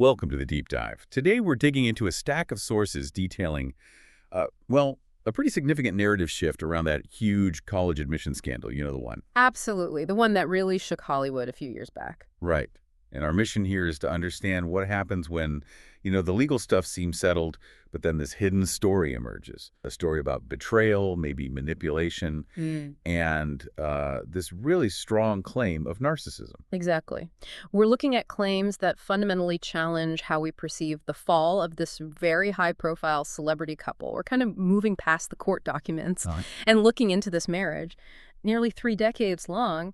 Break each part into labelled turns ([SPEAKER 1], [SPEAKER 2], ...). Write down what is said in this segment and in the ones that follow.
[SPEAKER 1] Welcome to the Deep Dive. Today we're digging into a stack of sources detailing, a pretty significant narrative shift around that huge college admission scandal. You know the one.
[SPEAKER 2] Absolutely. The one that really shook Hollywood a few years back.
[SPEAKER 1] Right. And our mission here is to understand what happens when, the legal stuff seems settled, but then this hidden story emerges. A story about betrayal, maybe manipulation, and this really strong claim of narcissism.
[SPEAKER 2] Exactly. We're looking at claims that fundamentally challenge how we perceive the fall of this very high-profile celebrity couple. We're kind of moving past the court documents and looking into this marriage, nearly 3 decades long.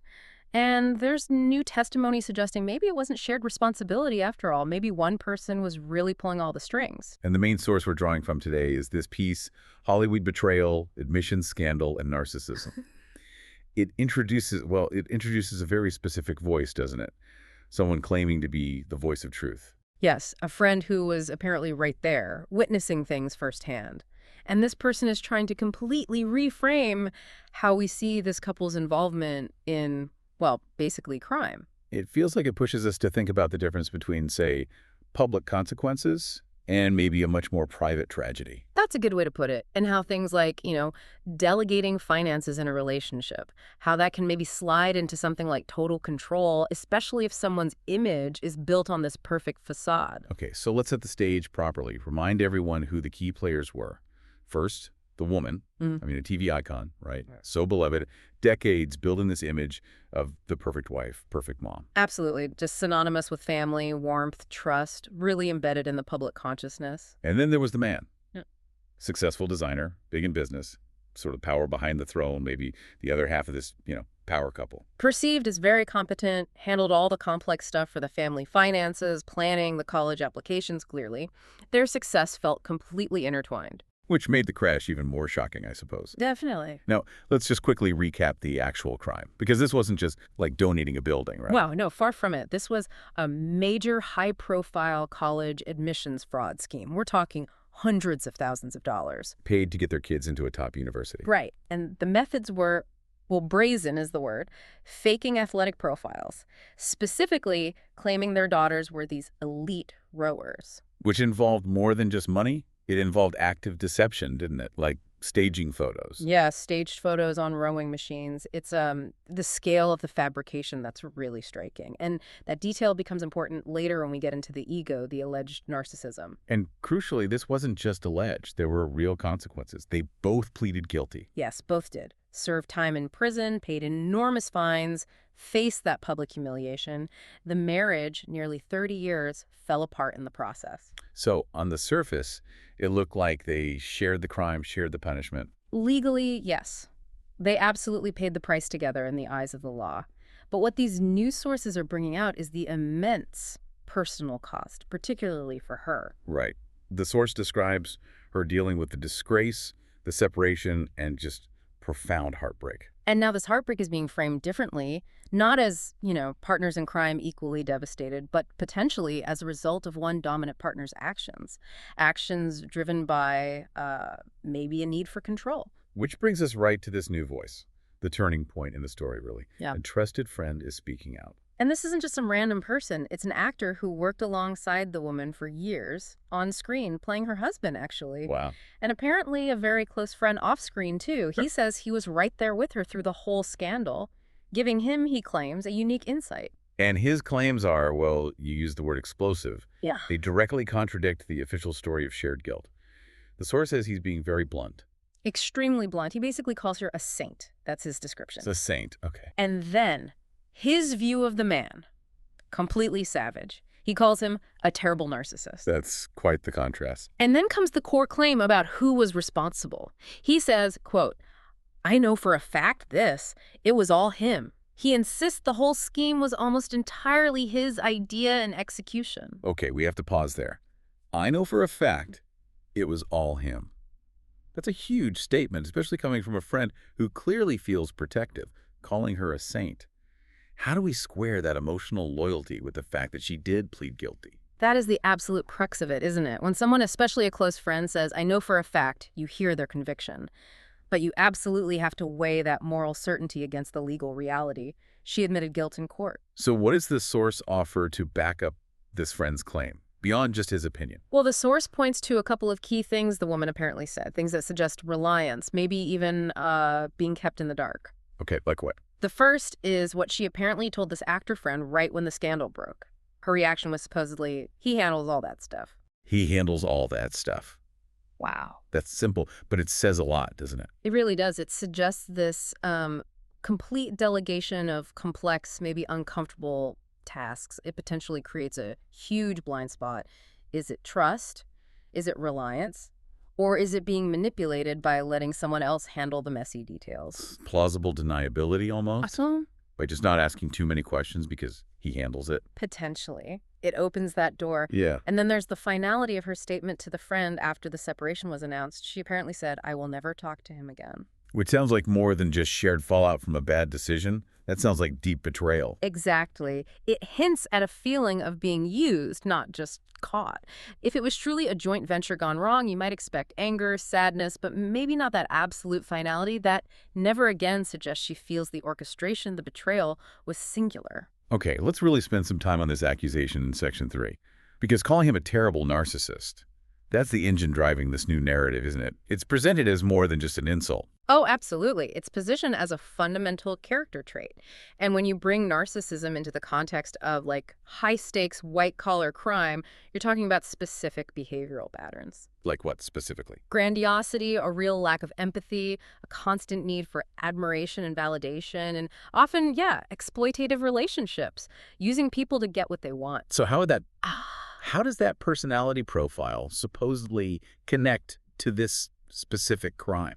[SPEAKER 2] And there's new testimony suggesting maybe it wasn't shared responsibility after all. Maybe one person was really pulling all the strings.
[SPEAKER 1] And the main source we're drawing from today is this piece, Hollywood Betrayal, Admission Scandal, and Narcissism. It introduces a very specific voice, doesn't it? Someone claiming to be the voice of truth.
[SPEAKER 2] Yes, a friend who was apparently right there, witnessing things firsthand. And this person is trying to completely reframe how we see this couple's involvement in, well, basically crime.
[SPEAKER 1] It feels like it pushes us to think about the difference between, say, public consequences and maybe a much more private tragedy.
[SPEAKER 2] That's a good way to put it. And how things like, delegating finances in a relationship, how that can maybe slide into something like total control, especially if someone's image is built on this perfect facade.
[SPEAKER 1] Okay, so let's set the stage properly. Remind everyone who the key players were. First, the woman, a TV icon, right? So beloved, decades building this image of the perfect wife, perfect mom.
[SPEAKER 2] Absolutely. Just synonymous with family, warmth, trust, really embedded in the public consciousness.
[SPEAKER 1] And then there was the man.
[SPEAKER 2] Yeah.
[SPEAKER 1] Successful designer, big in business, sort of power behind the throne, maybe the other half of this, power couple.
[SPEAKER 2] Perceived as very competent, handled all the complex stuff for the family finances, planning the college applications clearly. Their success felt completely intertwined.
[SPEAKER 1] Which made the crash even more shocking, I suppose.
[SPEAKER 2] Definitely.
[SPEAKER 1] Now, let's just quickly recap the actual crime, because this wasn't just like donating a building, right?
[SPEAKER 2] Wow, no, far from it. This was a major high-profile college admissions fraud scheme. We're talking hundreds of thousands of dollars.
[SPEAKER 1] Paid to get their kids into a top university.
[SPEAKER 2] Right. And the methods were, well, brazen is the word, faking athletic profiles, specifically claiming their daughters were these elite rowers.
[SPEAKER 1] Which involved more than just money. It involved active deception, didn't it? Like staging photos.
[SPEAKER 2] Yeah, staged photos on rowing machines. It's the scale of the fabrication that's really striking. And that detail becomes important later when we get into the ego, the alleged narcissism.
[SPEAKER 1] And crucially, this wasn't just alleged. There were real consequences. They both pleaded guilty.
[SPEAKER 2] Yes, both did. Served time in prison, paid enormous fines, faced that public humiliation. The marriage, nearly 30 years, fell apart in the process.
[SPEAKER 1] So on the surface, it looked like they shared the crime, shared the punishment.
[SPEAKER 2] Legally, yes. They absolutely paid the price together in the eyes of the law. But what these news sources are bringing out is the immense personal cost, particularly for her.
[SPEAKER 1] Right. The source describes her dealing with the disgrace, the separation, and just profound heartbreak.
[SPEAKER 2] And now this heartbreak is being framed differently, not as, partners in crime equally devastated, but potentially as a result of one dominant partner's actions. Actions driven by maybe a need for control.
[SPEAKER 1] Which brings us right to this new voice, the turning point in the story, really.
[SPEAKER 2] Yeah.
[SPEAKER 1] A trusted friend is speaking out.
[SPEAKER 2] And this isn't just some random person. It's an actor who worked alongside the woman for years, on screen, playing her husband, actually.
[SPEAKER 1] Wow.
[SPEAKER 2] And apparently a very close friend off screen, too. He says he was right there with her through the whole scandal, giving him, he claims, a unique insight.
[SPEAKER 1] And his claims are, well, you used the word explosive.
[SPEAKER 2] Yeah.
[SPEAKER 1] They directly contradict the official story of shared guilt. The source says he's being very blunt.
[SPEAKER 2] Extremely blunt. He basically calls her a saint. That's his description.
[SPEAKER 1] It's a saint, okay.
[SPEAKER 2] And then his view of the man, completely savage. He calls him a terrible narcissist.
[SPEAKER 1] That's quite the contrast.
[SPEAKER 2] And then comes the core claim about who was responsible. He says, quote, "I know for a fact this, it was all him. He insists the whole scheme was almost entirely his idea and execution."
[SPEAKER 1] Okay, we have to pause there. I know for a fact it was all him. That's a huge statement, especially coming from a friend who clearly feels protective, calling her a saint. How do we square that emotional loyalty with the fact that she did plead guilty?
[SPEAKER 2] That is the absolute crux of it, isn't it? When someone, especially a close friend, says, "I know for a fact," you hear their conviction. But you absolutely have to weigh that moral certainty against the legal reality. She admitted guilt in court.
[SPEAKER 1] So what does the source offer to back up this friend's claim? beyond just his opinion?
[SPEAKER 2] Well, the source points to a couple of key things the woman apparently said, things that suggest reliance, maybe even being kept in the dark.
[SPEAKER 1] Okay, like what?
[SPEAKER 2] The first is what she apparently told this actor friend right when the scandal broke. Her reaction was supposedly, he handles all that stuff.
[SPEAKER 1] He handles all that stuff.
[SPEAKER 2] Wow.
[SPEAKER 1] That's simple, but it says a lot, doesn't it?
[SPEAKER 2] It really does. It suggests this complete delegation of complex, maybe uncomfortable tasks. It potentially creates a huge blind spot. Is it trust? Is it reliance? Or is it being manipulated by letting someone else handle the messy details?
[SPEAKER 1] Plausible deniability almost? By just not asking too many questions because he handles it?
[SPEAKER 2] Potentially. It opens that door.
[SPEAKER 1] Yeah.
[SPEAKER 2] And then there's the finality of her statement to the friend after the separation was announced. She apparently said, I will never talk to him again.
[SPEAKER 1] Which sounds like more than just shared fallout from a bad decision. That sounds like deep betrayal.
[SPEAKER 2] Exactly. It hints at a feeling of being used, not just caught. If it was truly a joint venture gone wrong, you might expect anger, sadness, but maybe not that absolute finality. That never again suggests she feels the orchestration, the betrayal, was singular.
[SPEAKER 1] Okay, let's really spend some time on this accusation in Section 3. Because calling him a terrible narcissist, that's the engine driving this new narrative, isn't it? It's presented as more than just an insult.
[SPEAKER 2] Oh, absolutely. It's positioned as a fundamental character trait. And when you bring narcissism into the context of like high-stakes, white-collar crime, you're talking about specific behavioral patterns.
[SPEAKER 1] Like what specifically?
[SPEAKER 2] Grandiosity, a real lack of empathy, a constant need for admiration and validation, and often, yeah, exploitative relationships, using people to get what they want.
[SPEAKER 1] So how does that personality profile supposedly connect to this specific crime?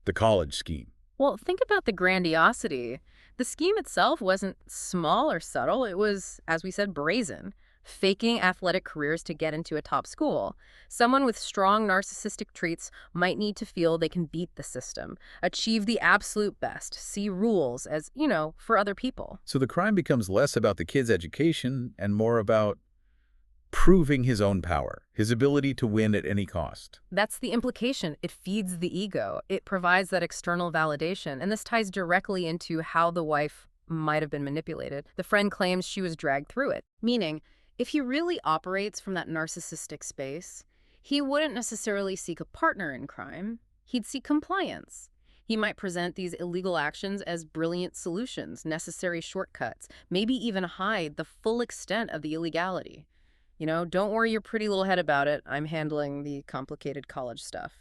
[SPEAKER 1] The college scheme.
[SPEAKER 2] Well, think about the grandiosity. The scheme itself wasn't small or subtle. It was, as we said, brazen, faking athletic careers to get into a top school. Someone with strong narcissistic traits might need to feel they can beat the system, achieve the absolute best, see rules as, for other people.
[SPEAKER 1] So the crime becomes less about the kid's education and more about proving his own power, his ability to win at any cost.
[SPEAKER 2] That's the implication. It feeds the ego. It provides that external validation. And this ties directly into how the wife might have been manipulated. The friend claims she was dragged through it. Meaning, if he really operates from that narcissistic space, he wouldn't necessarily seek a partner in crime. He'd seek compliance. He might present these illegal actions as brilliant solutions, necessary shortcuts, maybe even hide the full extent of the illegality. Don't worry your pretty little head about it. I'm handling the complicated college stuff.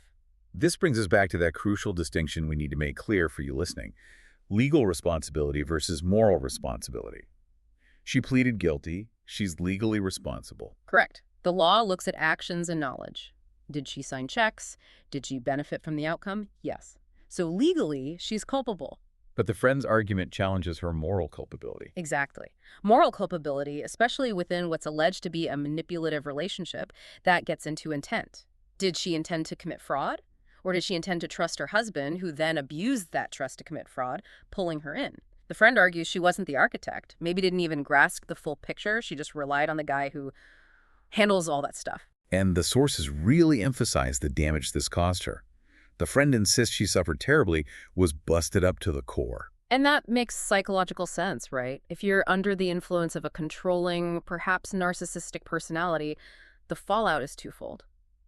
[SPEAKER 1] This brings us back to that crucial distinction we need to make clear for you listening. Legal responsibility versus moral responsibility. She pleaded guilty. She's legally responsible.
[SPEAKER 2] Correct. The law looks at actions and knowledge. Did she sign checks? Did she benefit from the outcome? Yes. So legally, she's culpable.
[SPEAKER 1] But the friend's argument challenges her moral culpability.
[SPEAKER 2] Exactly. Moral culpability, especially within what's alleged to be a manipulative relationship, that gets into intent. Did she intend to commit fraud? Or did she intend to trust her husband, who then abused that trust to commit fraud, pulling her in? The friend argues she wasn't the architect, maybe didn't even grasp the full picture. She just relied on the guy who handles all that stuff.
[SPEAKER 1] And the sources really emphasize the damage this caused her. The friend insists she suffered terribly, was busted up to the core.
[SPEAKER 2] And that makes psychological sense, right? If you're under the influence of a controlling, perhaps narcissistic personality, the fallout is twofold.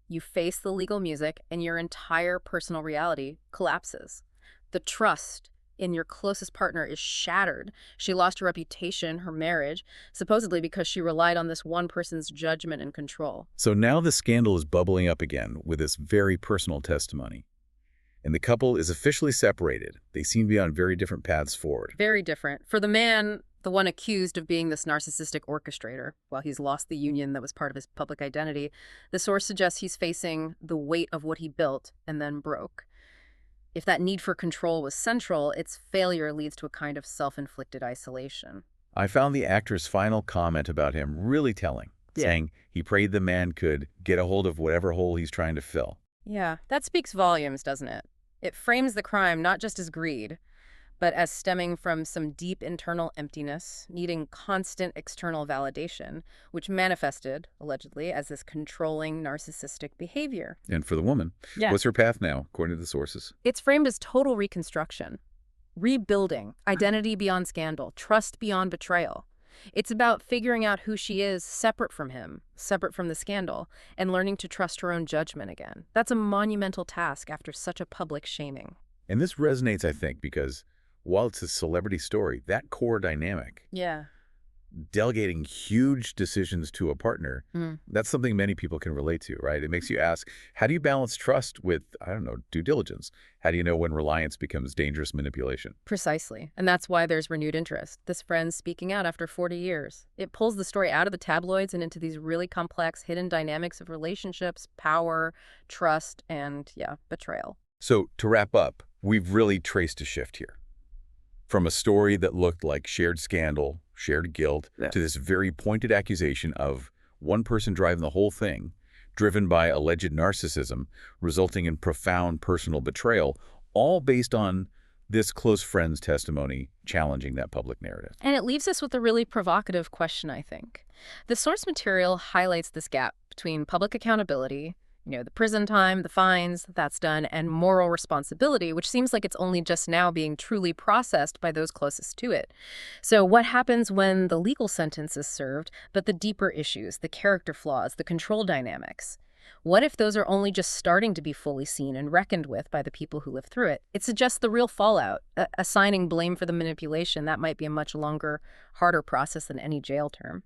[SPEAKER 2] You face the legal music and your entire personal reality collapses. The trust in your closest partner is shattered. She lost her reputation, her marriage, supposedly because she relied on this one person's judgment and control.
[SPEAKER 1] So now the scandal is bubbling up again with this very personal testimony. And the couple is officially separated. They seem to be on very different paths forward.
[SPEAKER 2] Very different. For the man, the one accused of being this narcissistic orchestrator, while he's lost the union that was part of his public identity, the source suggests he's facing the weight of what he built and then broke. If that need for control was central, its failure leads to a kind of self-inflicted isolation.
[SPEAKER 1] I found the actor's final comment about him really telling, saying he prayed the man could get a hold of whatever hole he's trying to fill.
[SPEAKER 2] Yeah, that speaks volumes, doesn't it? It frames the crime not just as greed, but as stemming from some deep internal emptiness, needing constant external validation, which manifested, allegedly, as this controlling narcissistic behavior.
[SPEAKER 1] And for the woman, what's her path now, according to the sources?
[SPEAKER 2] It's framed as total reconstruction, rebuilding, identity beyond scandal, trust beyond betrayal. It's about figuring out who she is separate from him, separate from the scandal, and learning to trust her own judgment again. That's a monumental task after such a public shaming.
[SPEAKER 1] And this resonates, I think, because while it's a celebrity story, that core dynamic,
[SPEAKER 2] Yeah.
[SPEAKER 1] delegating huge decisions to a partner,
[SPEAKER 2] Mm.
[SPEAKER 1] that's something many people can relate to, right? It makes you ask, how do you balance trust with, I don't know, due diligence? How do you know when reliance becomes dangerous manipulation?
[SPEAKER 2] Precisely. And that's why there's renewed interest. This friend speaking out after 40 years. It pulls the story out of the tabloids and into these really complex hidden dynamics of relationships, power, trust, and, betrayal.
[SPEAKER 1] So to wrap up, we've really traced a shift here. From a story that looked like shared scandal, shared guilt, to this very pointed accusation of one person driving the whole thing, driven by alleged narcissism, resulting in profound personal betrayal, all based on this close friend's testimony challenging that public narrative.
[SPEAKER 2] And it leaves us with a really provocative question, I think. The source material highlights this gap between public accountability, the prison time, the fines, that's done, and moral responsibility, which seems like it's only just now being truly processed by those closest to it. So what happens when the legal sentence is served, but the deeper issues, the character flaws, the control dynamics? What if those are only just starting to be fully seen and reckoned with by the people who live through it? It suggests the real fallout. Assigning blame for the manipulation, that might be a much longer, harder process than any jail term.